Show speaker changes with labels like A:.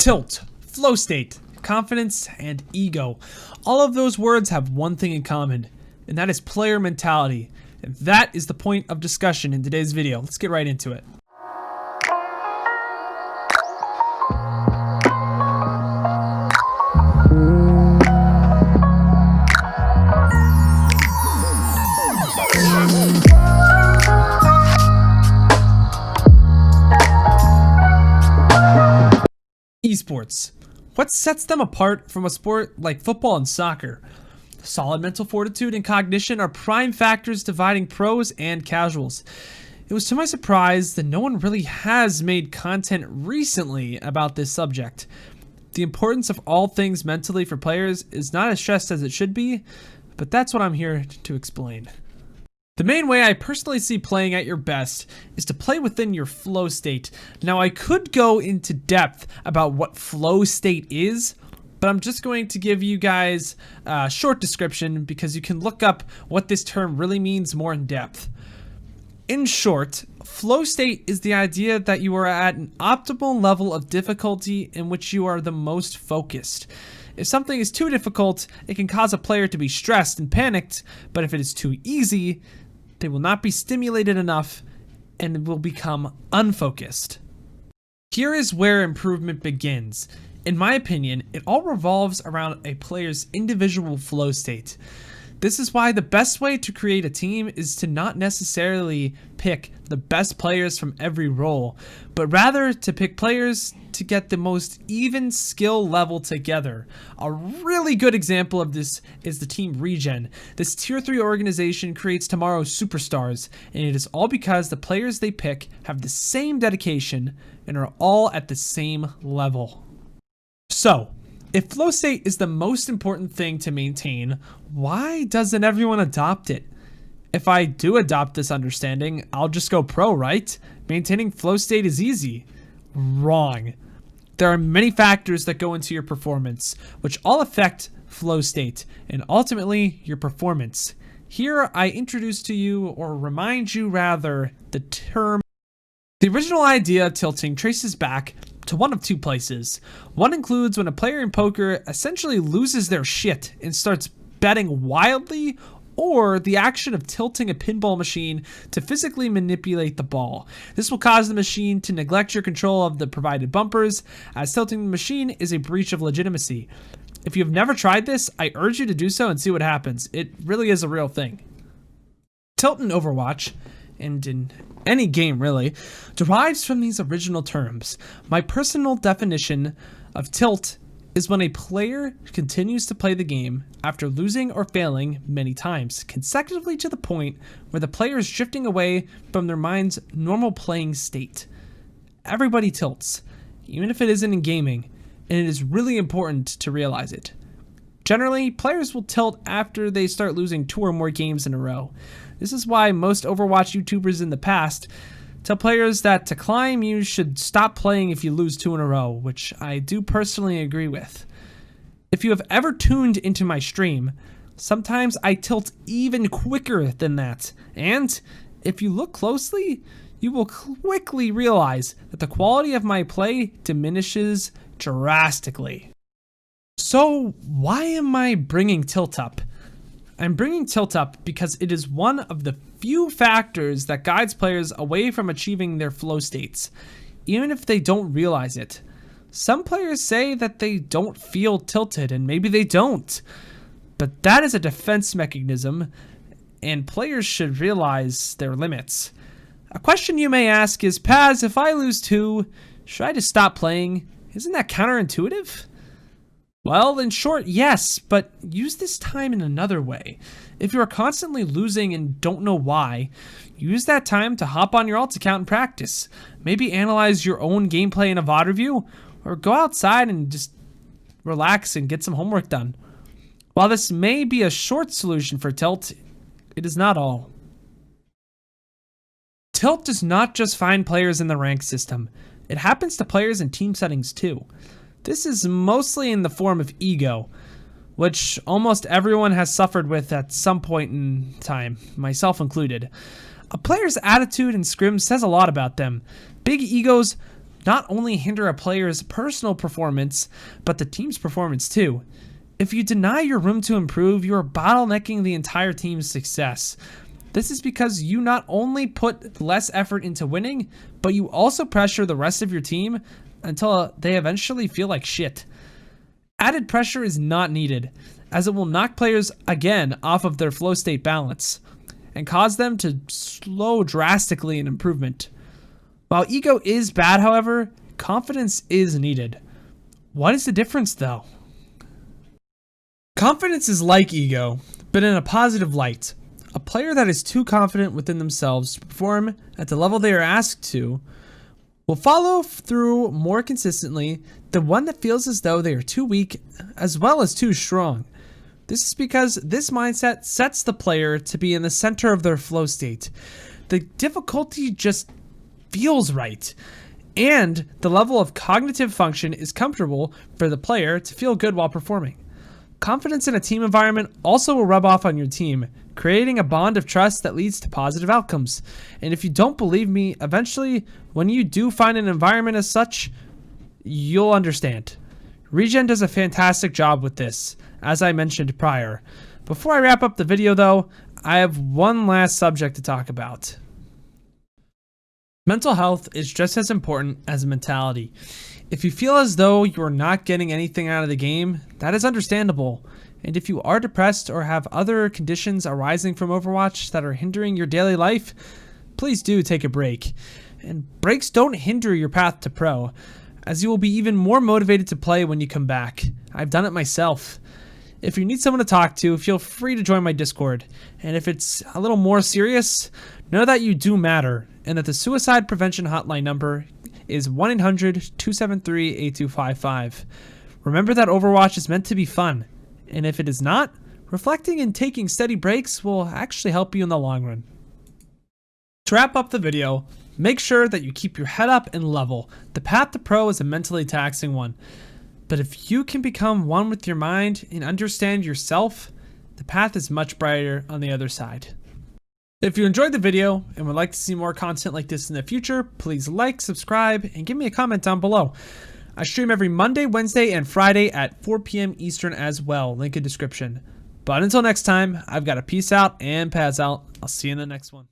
A: Tilt, flow state, confidence, and ego. All of those words have one thing in common, and that is player mentality. And that is the point of discussion in today's video. Let's get right into it. Esports. What sets them apart from a sport like football and soccer? Solid mental fortitude and cognition are prime factors dividing pros and casuals. It was to my surprise that no one really has made content recently about this subject. The importance of all things mentally for players is not as stressed as it should be, but that's what I'm here to explain. The main way I personally see playing at your best is to play within your flow state. Now, I could go into depth about what flow state is, but I'm just going to give you guys a short description because you can look up what this term really means more in depth. In short, flow state is the idea that you are at an optimal level of difficulty in which you are the most focused. If something is too difficult, it can cause a player to be stressed and panicked, but if it is too easy, they will not be stimulated enough and will become unfocused. Here is where improvement begins. In my opinion, it all revolves around a player's individual flow state. This is why the best way to create a team is to not necessarily pick the best players from every role, but rather to pick players to get the most even skill level together. A really good example of this is the team Regen. This tier 3 organization creates tomorrow's superstars, and it is all because the players they pick have the same dedication and are all at the same level. So, if flow state is the most important thing to maintain, why doesn't everyone adopt it? If I do adopt this understanding, I'll just go pro, right? Maintaining flow state is easy. Wrong. There are many factors that go into your performance, which all affect flow state, and ultimately your performance. Here I introduce to you, or remind you rather, the term. The original idea of tilting traces back to one of two places. One includes when a player in poker essentially loses their shit and starts betting wildly, or the action of tilting a pinball machine to physically manipulate the ball. This will cause the machine to neglect your control of the provided bumpers, as tilting the machine is a breach of legitimacy. If you have never tried this, I urge you to do so and see what happens. It really is a real thing. Tilt in Overwatch, and in any game really, derives from these original terms. My personal definition of tilt is when a player continues to play the game after losing or failing many times, consecutively to the point where the player is drifting away from their mind's normal playing state. Everybody tilts, even if it isn't in gaming, and it is really important to realize it. Generally, players will tilt after they start losing 2 or more games in a row. This is why most Overwatch YouTubers in the past tell players that to climb, you should stop playing if you lose 2 in a row, which I do personally agree with. If you have ever tuned into my stream, sometimes I tilt even quicker than that, and if you look closely, you will quickly realize that the quality of my play diminishes drastically. So why am I bringing tilt up? I'm bringing tilt up because it is one of the few factors that guides players away from achieving their flow states, even if they don't realize it. Some players say that they don't feel tilted, and maybe they don't, but that is a defense mechanism, and players should realize their limits. A question you may ask is, Paz, if I lose 2, should I just stop playing? Isn't that counterintuitive? Well, in short, yes, but use this time in another way. If you are constantly losing and don't know why, use that time to hop on your alt account and practice. Maybe analyze your own gameplay in a VOD review, or go outside and just relax and get some homework done. While this may be a short solution for tilt, it is not all. Tilt does not just find players in the rank system. It happens to players in team settings too. This is mostly in the form of ego, which almost everyone has suffered with at some point in time, myself included. A player's attitude in scrims says a lot about them. Big egos not only hinder a player's personal performance, but the team's performance too. If you deny your room to improve, you are bottlenecking the entire team's success. This is because you not only put less effort into winning, but you also pressure the rest of your team until they eventually feel like shit. Added pressure is not needed, as it will knock players again off of their flow state balance and cause them to slow drastically in improvement. While ego is bad, however, confidence is needed. What is the difference though? Confidence is like ego, but in a positive light. A player that is too confident within themselves to perform at the level they are asked to will follow through more consistently than one that feels as though they are too weak as well as too strong. This is because this mindset sets the player to be in the center of their flow state. The difficulty just feels right, and the level of cognitive function is comfortable for the player to feel good while performing. Confidence in a team environment also will rub off on your team, creating a bond of trust that leads to positive outcomes. And if you don't believe me, eventually, when you do find an environment as such, you'll understand. Regen does a fantastic job with this, as I mentioned prior. Before I wrap up the video though, I have one last subject to talk about. Mental health is just as important as mentality. If you feel as though you are not getting anything out of the game, that is understandable. And if you are depressed or have other conditions arising from Overwatch that are hindering your daily life, please do take a break. And breaks don't hinder your path to pro, as you will be even more motivated to play when you come back. I've done it myself. If you need someone to talk to, feel free to join my Discord. And if it's a little more serious, know that you do matter, and that the suicide prevention hotline number is 1-800-273-8255. Remember that Overwatch is meant to be fun, and if it is not, reflecting and taking steady breaks will actually help you in the long run. To wrap up the video, make sure that you keep your head up and level. The path to pro is a mentally taxing one, but if you can become one with your mind and understand yourself, the path is much brighter on the other side. If you enjoyed the video and would like to see more content like this in the future, please like, subscribe, and give me a comment down below. I stream every Monday, Wednesday, and Friday at 4 p.m. Eastern as well, link in description. But until next time, I've got a peace out and pass out. I'll see you in the next one.